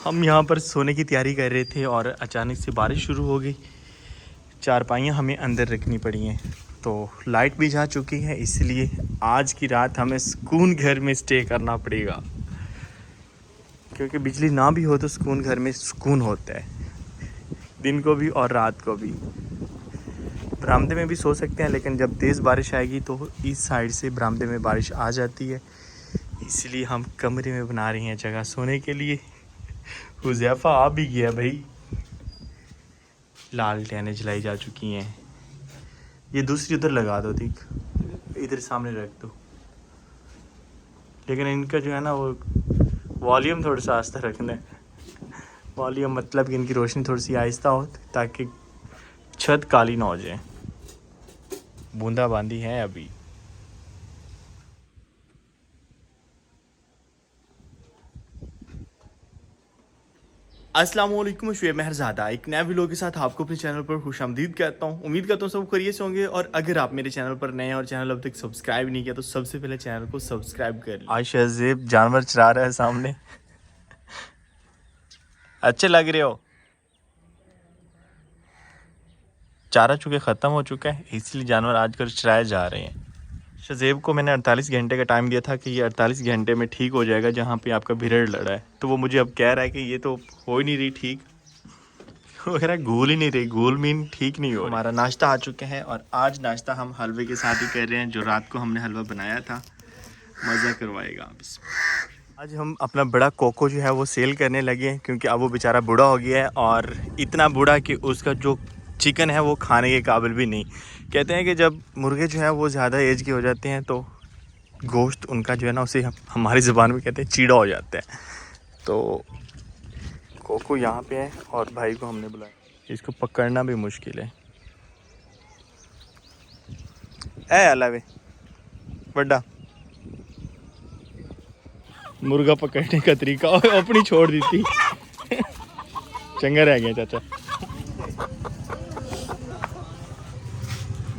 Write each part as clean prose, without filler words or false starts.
हम यहाँ पर सोने की तैयारी कर रहे थे और अचानक से बारिश शुरू हो गई। चारपाइयाँ हमें अंदर रखनी पड़ी हैं, तो लाइट भी जा चुकी है, इसलिए आज की रात हमें सुकून घर में स्टे करना पड़ेगा। क्योंकि बिजली ना भी हो तो सुकून घर में सुकून होता है, दिन को भी और रात को भी। बरामदे में भी सो सकते हैं, लेकिन जब तेज़ बारिश आएगी तो इस साइड से बरामदे में बारिश आ जाती है, इसलिए हम कमरे में बना रहे हैं जगह सोने के लिए। हुज़ैफा आ भी गया भाई। लालटेनें जलाई जा चुकी हैं। ये दूसरी उधर लगा दो, ठीक इधर सामने रख दो। लेकिन इनका जो है ना वो वॉल्यूम थोड़ा सा आहिस्ता रखना है। वॉल्यूम मतलब कि इनकी रोशनी थोड़ी सी आहिस्ता हो, ताकि छत काली ना हो जाए। बूंदाबांदी है अभी। अस्सलाम वालेकुम, शुएब मेहरज़ादा एक नए वीडियो के साथ आपको अपने चैनल पर खुशामदीद कहता हूँ। उम्मीद करता हूँ सब खैरियत से होंगे। और अगर आप मेरे चैनल पर नए हैं और चैनल अब तक सब्सक्राइब नहीं किया तो सबसे पहले चैनल को सब्सक्राइब कर लें। आज शहज़ेब जानवर चरा रहा है सामने। अच्छे लग रहे हो। चारा चूँकि ख़त्म हो चुका है, इसलिए जानवर आजकल चराए जा रहे हैं। शहज़ेब को मैंने 48 घंटे का टाइम दिया था कि ये 48 घंटे में ठीक हो जाएगा जहाँ पे आपका भिरड़ लड़ा है। तो वो मुझे अब कह रहा है कि ये तो हो ही नहीं रही ठीक। वो कह रहा है घूल ही नहीं रही, घूल मीन ठीक नहीं हो। हमारा नाश्ता आ चुका है और आज नाश्ता हम हलवे के साथ ही कर रहे हैं। जो रात को हमने हलवा बनाया था, मज़ा करवाएगा। आज हम अपना बड़ा कोको जो है वो सेल करने लगे हैं, क्योंकि अब वो बेचारा बूढ़ा हो गया है और इतना बूढ़ा कि उसका जो चिकन है वो खाने के काबिल भी नहीं। कहते हैं कि जब मुर्गे जो है वो ज़्यादा एज के हो जाते हैं तो गोश्त उनका जो है ना उसे हमारी ज़ुबान में कहते हैं चीड़ा हो जाता है। तो कोको यहाँ पे है और भाई को हमने बुलाया। इसको पकड़ना भी मुश्किल है। ए अलावे बड़ा मुर्गा पकड़ने का तरीका अपनी छोड़ दी थी। चंगा रह गया चाचा।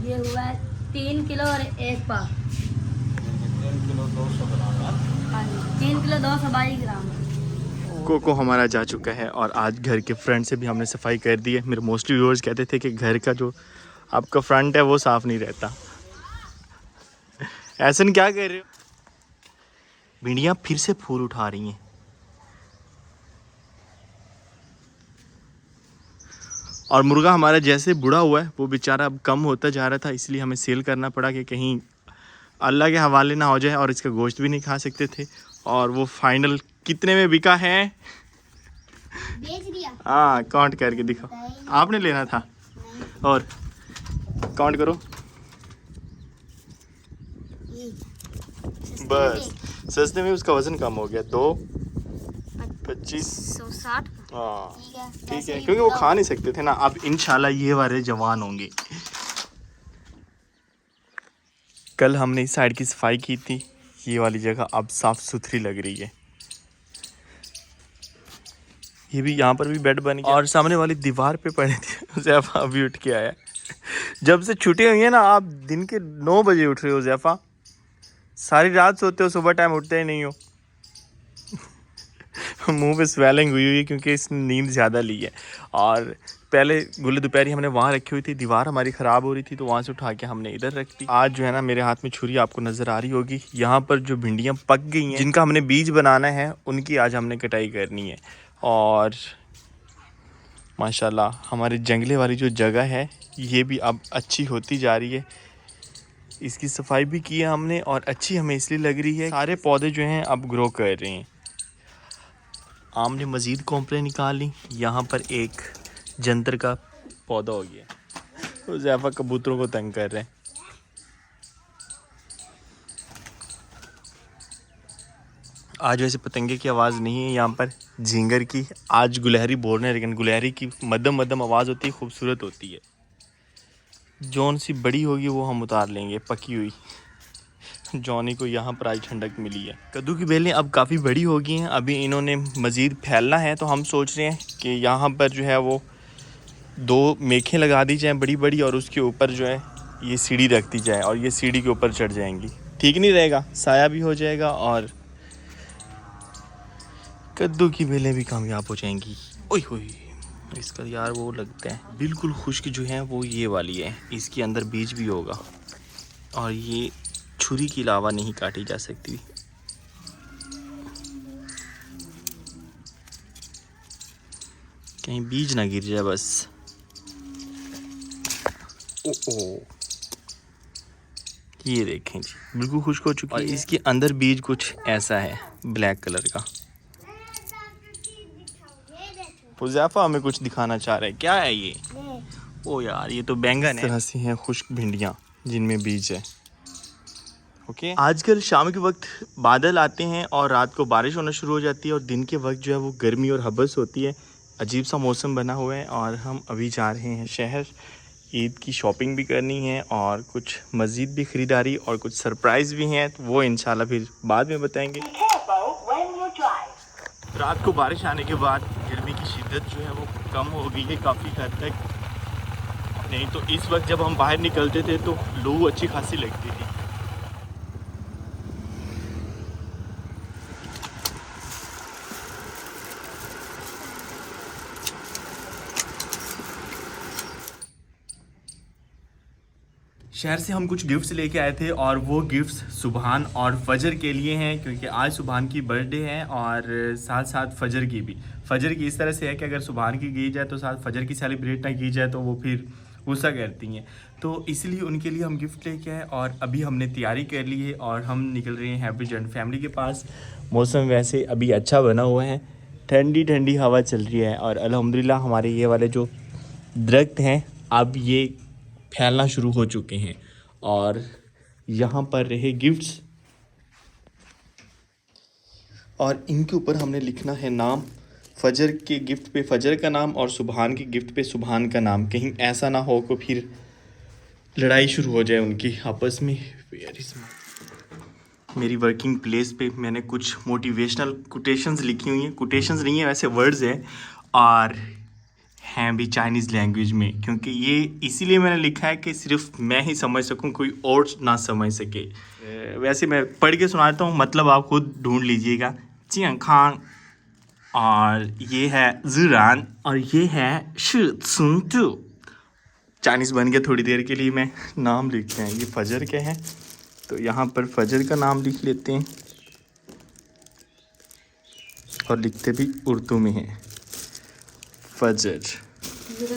ये हुआ 3 किलो और 1 पाव। 3 किलो 200 ग्राम। 3 किलो 222 ग्राम। कोको हमारा जा चुका है और आज घर के फ्रंट से भी हमने सफाई कर दी है। मेरे मोस्टली व्यूअर्स कहते थे कि घर का जो आपका फ्रंट है वो साफ़ नहीं रहता। ऐसा क्या कर रहे हो? भिंडियाँ फिर से फूल उठा रही हैं। और मुर्गा हमारा जैसे बूढ़ा हुआ है वो बेचारा अब कम होता जा रहा था, इसलिए हमें सेल करना पड़ा कि कहीं अल्लाह के हवाले ना हो जाए। और इसका गोश्त भी नहीं खा सकते थे। और वो फाइनल कितने में बिका है? बेच दिया। हाँ, काउंट करके दिखाओ। आपने लेना था और काउंट करो। बस सस्ते में उसका वजन कम हो गया। 2.25 160। हाँ ठीक है, क्योंकि वो खा नहीं सकते थे ना। अब इंशाल्लाह ये वाले जवान होंगे। कल हमने इस साइड की सफाई की थी, ये वाली जगह अब साफ सुथरी लग रही है। ये भी यहाँ पर भी बेड बन गया और सामने वाली दीवार पे पड़े थे। ज़ैफ़ा अभी उठ के आया। जब से छुट्टी हुई है ना, आप दिन के 9 बजे उठ रहे हो ज़ैफ़ा। सारी रात सोते हो, सुबह टाइम उठते ही नहीं हो। मुंह पे स्वेलिंग हुई है क्योंकि इसने नींद ज़्यादा ली है। और पहले गुल्ले दोपहरी हमने वहाँ रखी हुई थी, दीवार हमारी ख़राब हो रही थी तो वहाँ से उठा के हमने इधर रख दी। आज जो है ना मेरे हाथ में छुरी आपको नज़र आ रही होगी। यहाँ पर जो भिंडियाँ पक गई हैं, जिनका हमने बीज बनाना है, उनकी आज हमने कटाई करनी है। और माशाल्लाह हमारे जंगले वाली जो जगह है ये भी अब अच्छी होती जा रही है। इसकी सफाई भी की है हमने और अच्छी हमें इसलिए लग रही है, सारे पौधे जो हैं अब ग्रो कर रहे हैं। आम ने मज़ीद कॉम्प्लेन निकाल ली। यहाँ पर एक जंतर का पौधा हो गया। तो ज़ैफ़ा कबूतरों को तंग कर रहे हैं। आज वैसे पतंगे की आवाज़ नहीं है यहाँ पर, झींगर की। आज गुलहरी बोल रहे हैं, लेकिन गुलहरी की मध्यम मध्यम आवाज़ होती है, खूबसूरत होती है। जौन सी बड़ी होगी वो हम उतार लेंगे, पकी हुई। जॉनी को यहाँ पर आज ठंडक मिली है। कद्दू की बेलें अब काफ़ी बड़ी हो गई हैं, अभी इन्होंने मज़ीद फैलना है। तो हम सोच रहे हैं कि यहाँ पर जो है वो 2 मेखें लगा दी जाएँ बड़ी बड़ी, और उसके ऊपर जो है ये सीढ़ी रखती जाए और ये सीढ़ी के ऊपर चढ़ जाएंगी। ठीक नहीं रहेगा, साया भी हो जाएगा और कद्दू की बेलें भी कामयाब हो जाएंगी। ओए होए, इसका यार वो लगता है बिल्कुल खुश्क जो है वो ये वाली है, इसके अंदर बीज भी होगा और ये छुरी के अलावा नहीं काटी जा सकती। कहीं बीज ना गिर जाए बस। ओ ये देखें जी, बिल्कुल खुश्क हो चुकी है। और इसके अंदर बीज कुछ ऐसा है ब्लैक कलर का। हुज़ैफा हमें कुछ दिखाना चाह रहा है, क्या है ये? ओ यार, ये तो बैंगन है। इस तरह से हैं खुश्क भिंडियाँ जिनमें बीज है। ओके, आजकल शाम के वक्त बादल आते हैं और रात को बारिश होना शुरू हो जाती है और दिन के वक्त जो है वो गर्मी और हबस होती है। अजीब सा मौसम बना हुआ है और हम अभी जा रहे हैं शहर। ईद की शॉपिंग भी करनी है और कुछ मज़ीद भी ख़रीदारी और कुछ सरप्राइज़ भी हैं, तो वो इंशाल्लाह फिर बाद में बताएंगे। रात को बारिश आने के बाद गर्मी की शिद्दत जो है वो कम हो गई है काफ़ी हद तक। नहीं तो इस वक्त जब हम बाहर निकलते थे तो लू अच्छी खासी लगती थी। शहर से हम कुछ गिफ्ट्स लेके आए थे और वो गिफ्ट्स सुबहान और फजर के लिए हैं, क्योंकि आज सुबहान की बर्थडे है और साथ साथ फजर की भी। फजर की इस तरह से है कि अगर सुबहान की जाए तो साथ फजर की सेलिब्रेट ना की जाए तो वो फिर गुस्सा करती हैं, तो इसलिए उनके लिए हम गिफ्ट लेके आए और अभी हमने तैयारी कर ली है और हम निकल रहे हैं हैप्पी जॉइंट फैमिली के पास। मौसम वैसे अभी अच्छा बना हुआ है, ठंडी ठंडी हवा चल रही है और अल्हम्दुलिल्लाह हमारे ये वाले जो दरख्त हैं अब ये फैलना शुरू हो चुके हैं और यहाँ पर रहे गिफ्ट्स और इनके ऊपर हमने लिखना है नाम। फजर के गिफ्ट पे फजर का नाम और सुबहान के गिफ्ट पे सुबहान का नाम। कहीं ऐसा ना हो कि फिर लड़ाई शुरू हो जाए उनकी आपस में। मेरी वर्किंग प्लेस पे मैंने कुछ मोटिवेशनल कोटेशंस लिखी हुई हैं। कोटेशंस नहीं है वैसे, वर्ड्स हैं और हैं भी चाइनीज़ लैंग्वेज में, क्योंकि ये इसीलिए मैंने लिखा है कि सिर्फ मैं ही समझ सकूं, कोई और ना समझ सके। वैसे मैं पढ़ के सुनाता हूँ, मतलब आप खुद ढूंढ लीजिएगा। चियांग खांग, और ये है ज़ुरान, और ये है शि सुन टू। चाइनीज़ बन गया थोड़ी देर के लिए। मैं नाम लिखते हैं, ये फजर के हैं तो यहाँ पर फजर का नाम लिख लेते हैं और लिखते भी उर्दू में है फजर।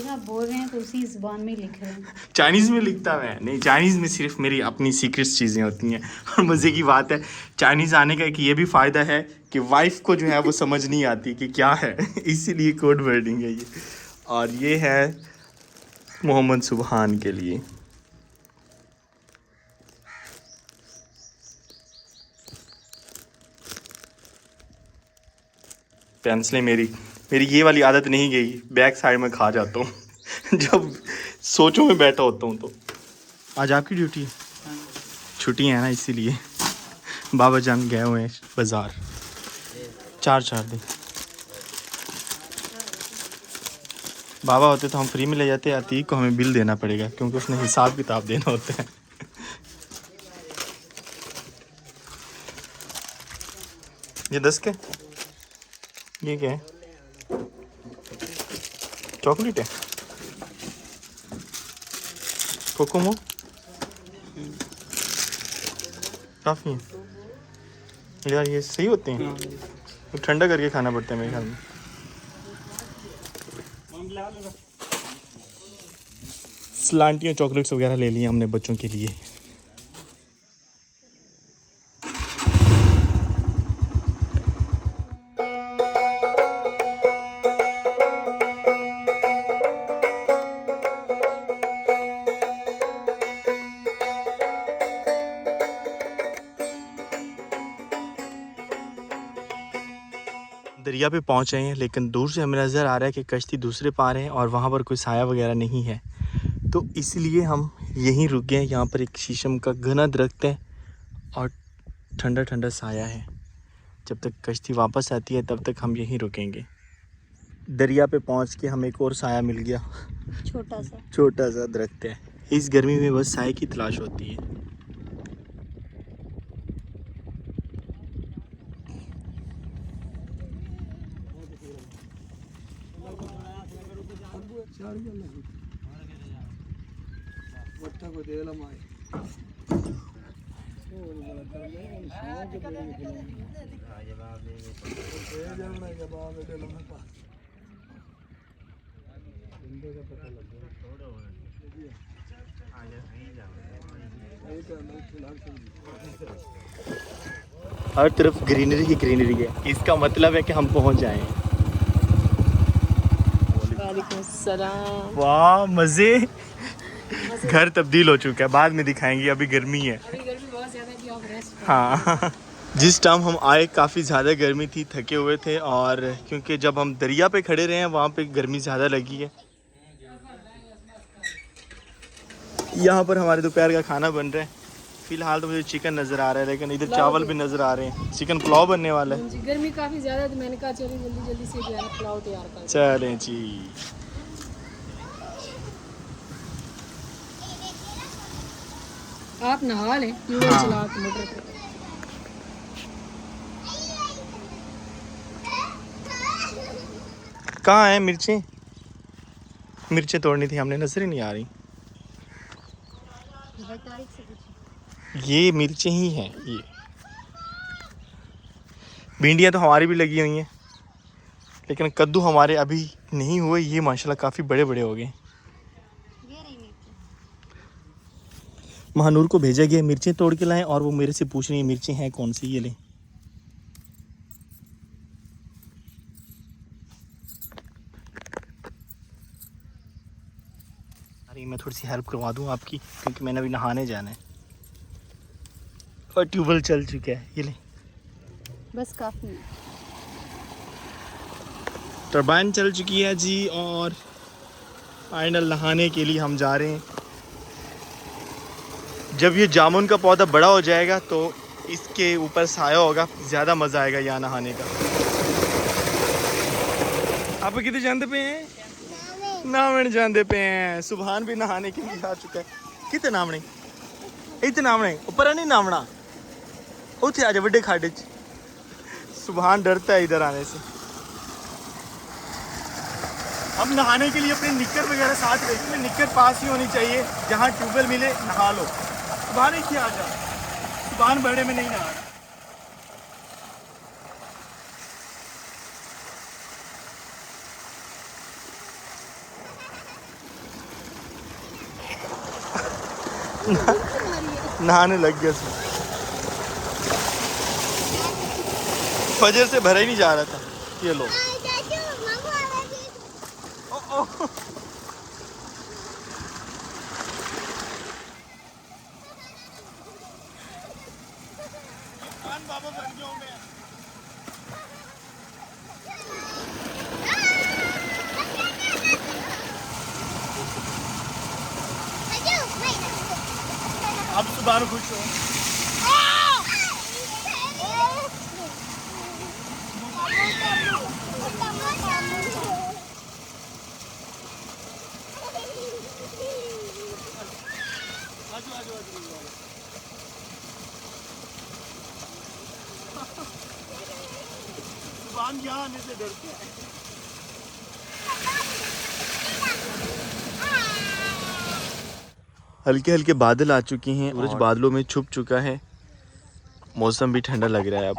आप बोल रहे हैं तो उसी ज़ुबान में लिख रहे हैं। चाइनीज़ में लिखता मैं नहीं, चाइनीज़ में सिर्फ मेरी अपनी सीक्रेट्स चीज़ें होती हैं। और मज़े की बात है, चाइनीज़ आने का एक ये भी फ़ायदा है कि वाइफ को जो है वो समझ नहीं आती कि क्या है, इसीलिए कोड वर्डिंग है ये। और ये है मोहम्मद सुबहान के लिए। पेंसिलें मेरी ये वाली आदत नहीं गई, बैक साइड में खा जाता हूँ जब सोचों में बैठा होता हूँ। तो आज आपकी ड्यूटी है? छुट्टी है ना, इसीलिए बाबा जान गए हुए हैं बाज़ार 4 दिन। बाबा होते तो हम फ्री में ले जाते, अतीक को हमें बिल देना पड़ेगा क्योंकि उसने हिसाब किताब देना होता है। ये 10 के, ये क्या है? चॉकलेट है, कोकोमो काफ़ी है यार, ये सही होते हैं। तो ठंडा करके खाना पड़ता है मेरे ख्याल में। स्लांटियाँ चॉकलेट्स वगैरह ले लिए हमने बच्चों के लिए। दरिया पे पहुंच रहे हैं, लेकिन दूर से हमें नज़र आ रहा है कि कश्ती दूसरे पार है और वहाँ पर कोई साया वगैरह नहीं है, तो इसलिए हम यहीं रुक गए। यहाँ पर एक शीशम का घना दरख्त है और ठंडा ठंडा साया है। जब तक कश्ती वापस आती है तब तक हम यहीं रुकेंगे। दरिया पे पहुँच के हमें एक और साया मिल गया, छोटा सा दरख्त है। इस गर्मी में बस साए की तलाश होती है। हर तरफ ग्रीनरी ही ग्रीनरी है, इसका मतलब है कि हम पहुंच जाएं। वालेकुम सलाम। वाह मज़े। घर तब्दील हो चुका है, बाद में दिखाएंगे, अभी गर्मी है। अभी गर्मी बहुत ज़्यादा है कि आप रेस्ट हाँ जिस टाइम हम आए काफ़ी ज़्यादा गर्मी थी, थके हुए थे, और क्योंकि जब हम दरिया पे खड़े रहे हैं वहाँ पे गर्मी ज़्यादा लगी है। यहाँ पर हमारे दोपहर का खाना बन रहा है। फ़िलहाल तो मुझे चिकन नज़र आ रहा है, लेकिन इधर चावल भी नज़र आ रहे हैं। चिकन पुलाव बनने वाला है। जी, गर्मी काफ़ी ज़्यादा है तो मैंने कहा चलिए जल्दी जल्दी से जो है ना पुलाव तैयार कर। चलें जी। आप नहा लें ट्यूबवेल हाँ। चला के मोटर पे। कहाँ है मिर्चें? मिर्चें तोड़नी थी हमने, नजर ही नहीं आ रही। ये मिर्चें ही हैं। ये भिंडियाँ तो हमारी भी लगी हुई हैं, लेकिन कद्दू हमारे अभी नहीं हुए। ये माशाल्लाह काफ़ी बड़े बड़े हो गए। महानूर को भेजा गया मिर्चें तोड़ के लाएं, और वो मेरे से पूछ रही है मिर्चें हैं कौन सी, ये लें। अरे मैं थोड़ी सी हेल्प करवा दूं आपकी, क्योंकि मैंने अभी नहाने जाना है और ट्यूबवेल चल चुका है। ये ले, बस काफ़ी। टरबाइन चल चुकी है जी, और फाइनल नहाने के लिए हम जा रहे हैं। जब ये जामुन का पौधा बड़ा हो जाएगा तो इसके ऊपर साया होगा, ज़्यादा मज़ा आएगा यहाँ नहाने का। आप कितने जानते पे हैं? नावण जानते पे हैं। सुबहान भी नहाने के लिए आ चुका है। कितने नावने? इतने नावने ऊपर नहीं नावना, उठे आ जा बड़े खाडे। सुबहान डरता है इधर आने से। हम नहाने के लिए अपने निक्कर वगैरह साथ रखेंगे। निक्कर पास ही होनी चाहिए, जहाँ ट्यूबवेल मिले नहा लो। सुबहान ही आ जा, सुबहान बड़े में नहीं नहा। नहाने लग गया उसमें। फजर से भरा ही नहीं जा रहा था। ये लो। ओ, ओ। बाबा बन गया हूं मैं। अब सुबह खुश हो। सुबह यहाँ आने से डरते हैं। हल्के हल्के बादल आ चुके हैं, सूरज बादलों में छुप चुका है। मौसम भी ठंडा लग रहा है अब।